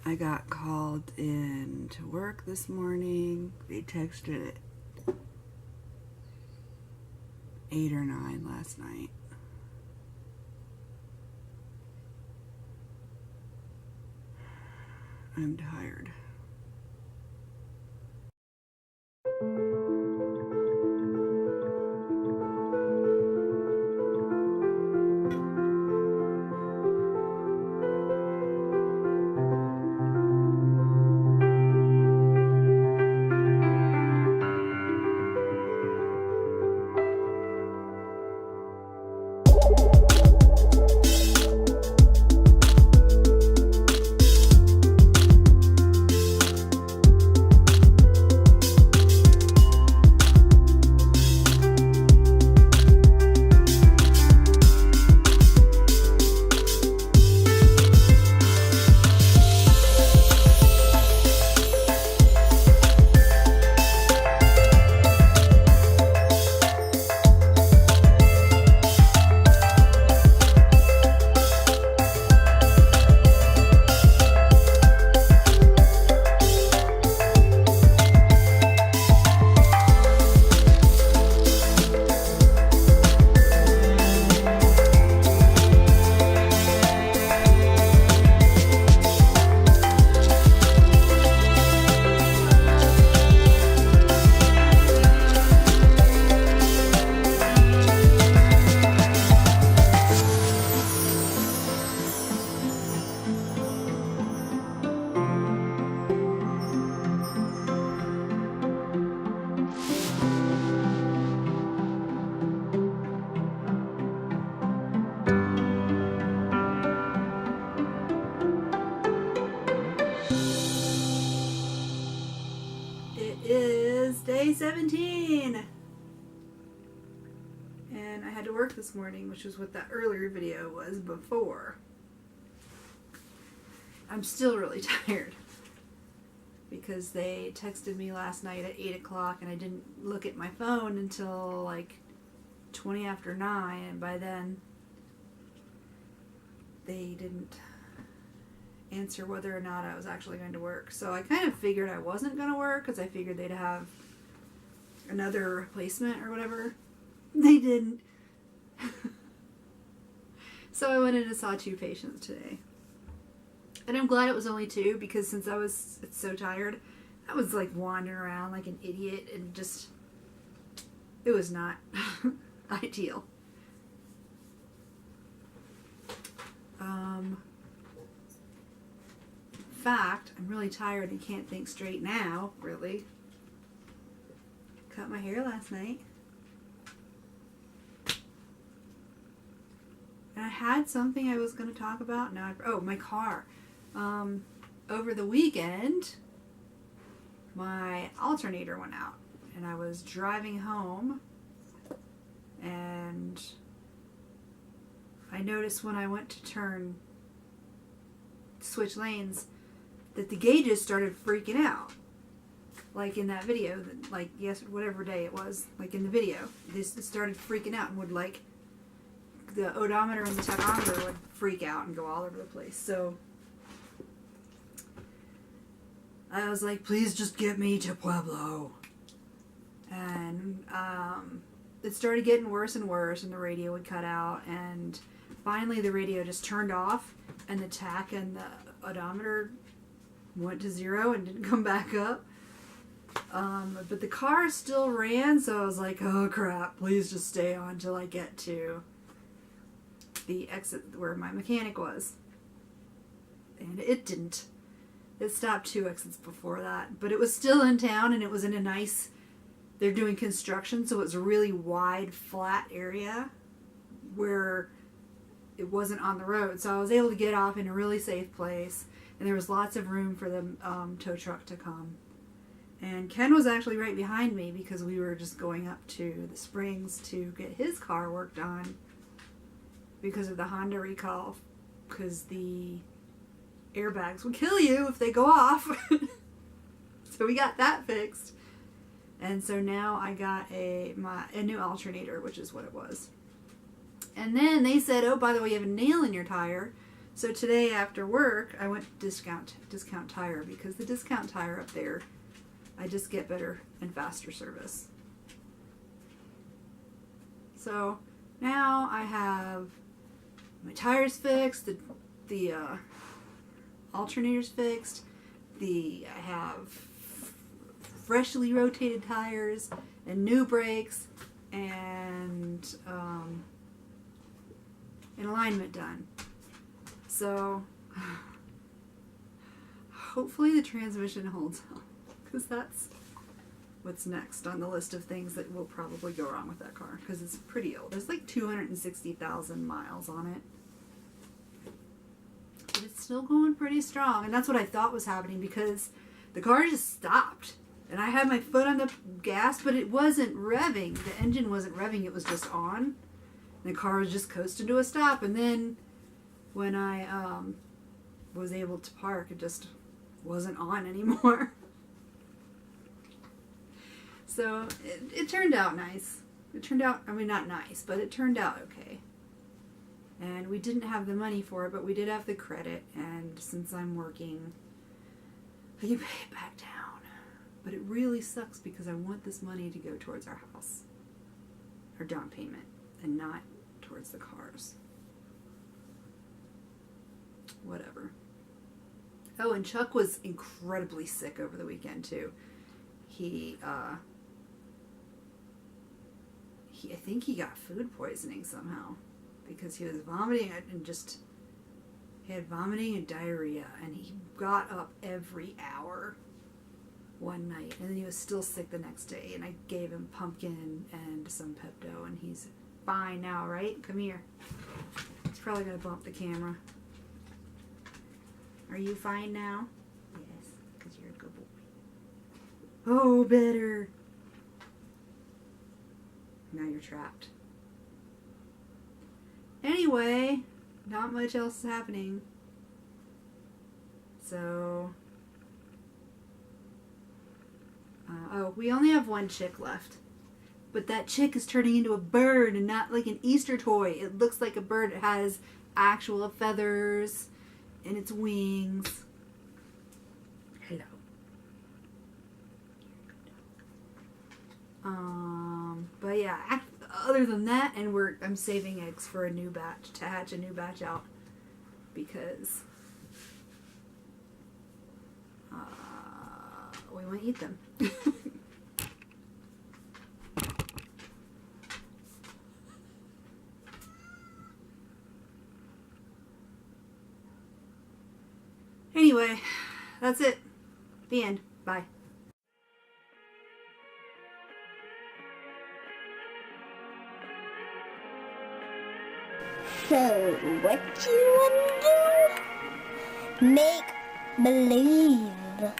I got called in to work this morning. They texted at 8 or 9 last night. I'm tired. Day 17, and I had to work this morning, which was what that earlier video was before. I'm still really tired because they texted me last night at 8 o'clock and I didn't look at my phone until like 20 after 9, and by then they didn't answer whether or not I was actually going to work. So I kind of figured I wasn't going to work because I figured they'd have another replacement or whatever. They didn't. So I went in and saw 2 patients today. And I'm glad it was only 2 because since I was so tired, I was like wandering around like an idiot and just, it was not ideal. In fact, I'm really tired and can't think straight now, really. Cut my hair last night. And I had something I was going to talk about. Now, my car. Over the weekend, my alternator went out. And I was driving home. And I noticed when I went to switch lanes, that the gauges started freaking out. Like in that video, like whatever day it was, like in the video, this started freaking out and would like, the odometer and the tachometer would freak out and go all over the place. So I was like, please just get me to Pueblo. And it started getting worse and worse, and the radio would cut out, and finally the radio just turned off, and the tach and the odometer went to 0 and didn't come back up. But the car still ran, so I was like, oh crap, please just stay on till I get to the exit where my mechanic was. And it didn't. It stopped 2 exits before that, but it was still in town, and it was in a nice, they're doing construction, so it was a really wide, flat area where it wasn't on the road. So I was able to get off in a really safe place, and there was lots of room for the tow truck to come. And Ken was actually right behind me because we were just going up to the Springs to get his car worked on because of the Honda recall, because the airbags would kill you if they go off. So we got that fixed. And so now I got a new alternator, which is what it was. And then they said, oh, by the way, you have a nail in your tire. So today after work, I went to Discount Tire because the Discount Tire up there, I just get better and faster service. So now I have my tires fixed, the alternators fixed, I have freshly rotated tires and new brakes and an alignment done. So hopefully the transmission holds up, because that's what's next on the list of things that will probably go wrong with that car, because it's pretty old. There's like 260,000 miles on it. But it's still going pretty strong, and that's what I thought was happening, because the car just stopped. And I had my foot on the gas, but it wasn't revving. The engine wasn't revving, it was just on. And the car was just coasting to a stop, and then when I was able to park, it just wasn't on anymore. So it turned out nice. It turned out, I mean, not nice, but it turned out okay. And we didn't have the money for it, but we did have the credit, and since I'm working, I can pay it back down. But it really sucks because I want this money to go towards our house, our down payment, and not towards the cars. Whatever. Oh, and Chuck was incredibly sick over the weekend too. I think he got food poisoning somehow, because he was vomiting and he had vomiting and diarrhea, and he got up every hour one night, and then he was still sick the next day, and I gave him pumpkin and some Pepto, and he's fine now, right? Come here. He's probably gonna bump the camera. Are you fine now? Yes, because you're a good boy. Oh, better. Now you're trapped. Anyway, not much else is happening. So, we only have one chick left. But that chick is turning into a bird and not like an Easter toy. It looks like a bird. It has actual feathers and its wings. Hello. But yeah, other than that, and I'm saving eggs for a new batch, to hatch a new batch out, because we won't eat them. Anyway, that's it. The end. Bye. So, what you wanna do? Make believe.